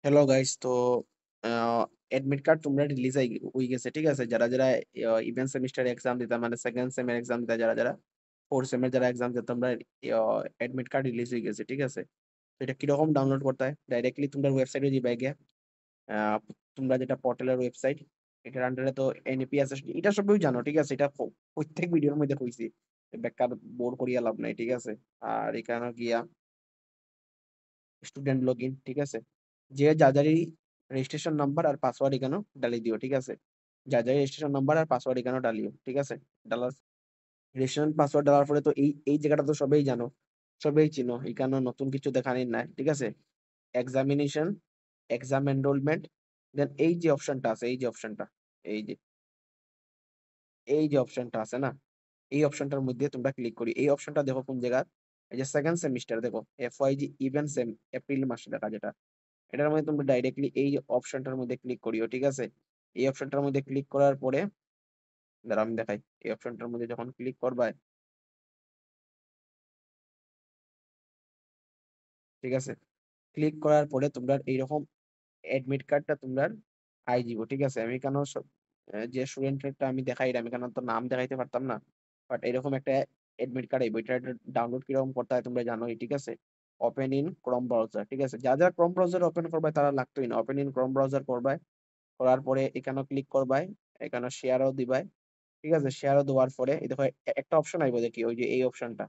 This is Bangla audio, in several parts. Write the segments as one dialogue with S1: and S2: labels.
S1: হ্যালো গাইস, তো এডমিট কার্ড তোমরা রিলিজ হয়ে গেছে, ঠিক আছে। যারা যারা ইভেন্ট সেমিস্টার এক্সাম দিতা, মানে সেকেন্ড সেমের এক্সাম দিতা, যারা যারা ফোর্থ সেমের যারা এক্সাম দিতা, তোমরা এডমিট কার্ড রিলিজ হয়ে গেছে, ঠিক আছে। তো এটা কিরকম ডাউনলোড করতে হয়? ডাইরেক্টলি তোমরা ওয়েবসাইটে যাবে গিয়ে, আহ, তোমরা যেটা পোর্টালের ওয়েবসাইট, এটার আন্ডারে তো এনএপি আছে, এটা সবই জানো, ঠিক আছে। এটা প্রত্যেক ভিডিওর মধ্যে কইছি, বেকার বোর করিয়া লাভ নাই, ঠিক আছে। আর এখানে গিয়া স্টুডেন্ট লগ ইন, ঠিক আছে। যে যাদেরই রেজিস্ট্রেশন নাম্বার আর পাসওয়ার্ড এখানেও ডালি দিও, ঠিক আছে। যাদের রেজিস্ট্রেশন নাম্বার আর পাসওয়ার্ড এখানেও ডালিও, ঠিক আছে। ডালার রেজিস্ট্রেশন পাসওয়ার্ড দেওয়ার পরে তো এই এই জায়গাটা তো সবাই জানো, সবাই চিনো, এখানে নতুন কিছু দেখানির নাই, ঠিক আছে। এক্সামিনেশন, এক্সাম এনরোলমেন্ট, দেন এই যে অপশনটা আছে, এই যে অপশনটা, এই যে এই যে অপশনটা আছে না, এই অপশনটার মধ্যে তোমরা ক্লিক করি। এই অপশনটা দেখো কোন জায়গা, এই যে সেকেন্ড সেমিস্টার দেখো, FYG ইভেন্ট সেম, এপ্রিল মাসে দেখা যেটা, এটার মধ্যে তুমি ডাইরেক্টলি এই অপশনটার মধ্যে ক্লিক করিও, ঠিক আছে। এই অপশনটার মধ্যে ক্লিক করার পরে, দাঁড়াও আমি দেখাই, এই অপশনটার মধ্যে যখন ক্লিক করবা, ঠিক আছে, ক্লিক করার পরে তোমরা এইরকম অ্যাডমিট কার্ডটা তোমরা আই দিব, ঠিক আছে। আমি কেন যে স্টুডেন্টটা আমি দেখাই, আমি কেন তো নাম দেখাইতে পারতাম না, বাট এরকম একটা অ্যাডমিট কার্ড এই বইটা ডাউনলোড কিরকম করতে হয় তোমরা জানোই, ঠিক আছে। ওপেন ইন ক্রোম ব্রাউজার, ঠিক আছে। যা যা ক্রোম ব্রাউজার ওপেন করবে তারা লাগতোই না, ওপেন ইন ক্রোম ব্রাউজার করবে। করার পরে এখানে ক্লিক করবাই, এখানে শেয়ারও দিবাই, ঠিক আছে। শেয়ারও দেওয়ার পরে এই দেখো একটা অপশন আইবো দেখি, ওই যে এই অপশনটা,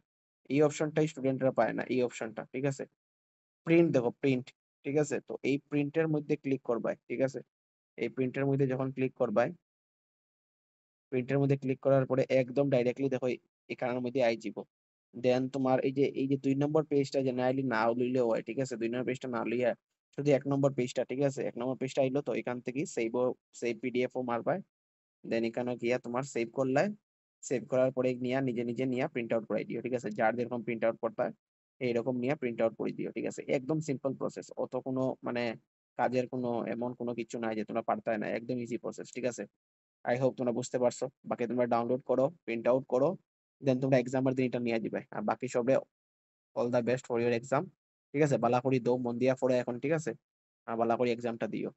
S1: এই অপশনটাই স্টুডেন্টরা পায় না, এই অপশনটা, ঠিক আছে। প্রিন্ট দেখো, প্রিন্ট, ঠিক আছে। তো এই প্রিন্টের মধ্যে ক্লিক করবাই, ঠিক আছে। এই প্রিন্টের মধ্যে যখন ক্লিক করবাই, প্রিন্টের মধ্যে ক্লিক করার পরে একদম ডাইরেক্টলি দেখো এখানের মধ্যে আই যাব। দেন তোমার এই যে 2 নম্বর পেজটা জেনারেলি না লইলেও হয়, ঠিক আছে। 2 নম্বর পেজটা না লইয়া শুধু 1 নম্বর পেজটা, ঠিক আছে। 1 নম্বর পেজটা আইলো, তো এখান থেকে সেভ পিডিএফ ও মারবাই। দেন এখানে গিয়া তোমার সেভ করলাই, সেভ করার পরে নিয়া নিজে নিজে নিয়া প্রিন্ট আউট করে দিও, ঠিক আছে। যার যেরকম প্রিন্ট আউট করতে হয় এইরকম নিয়ে প্রিন্ট আউট করে দিও, ঠিক আছে। একদম সিম্পল প্রসেস, অত কোনো মানে কাজের কোনো এমন কোনো কিছু নাই যে তোমরা পারতাই না, একদম ইজি প্রসেস, ঠিক আছে। আই হোপ তোমরা বুঝতে পারছো। বাকি তোমরা ডাউনলোড করো, প্রিন্ট আউট করো, দেন তোমরা এক্সামের দিন এটা নিয়ে দিবে। আর বাকি সবে all the best for your exam, ঠিক আছে। বালা করি দো, মন দিয়া পড়ো এখন, ঠিক আছে। আর বালা করি এক্সামটা দিও।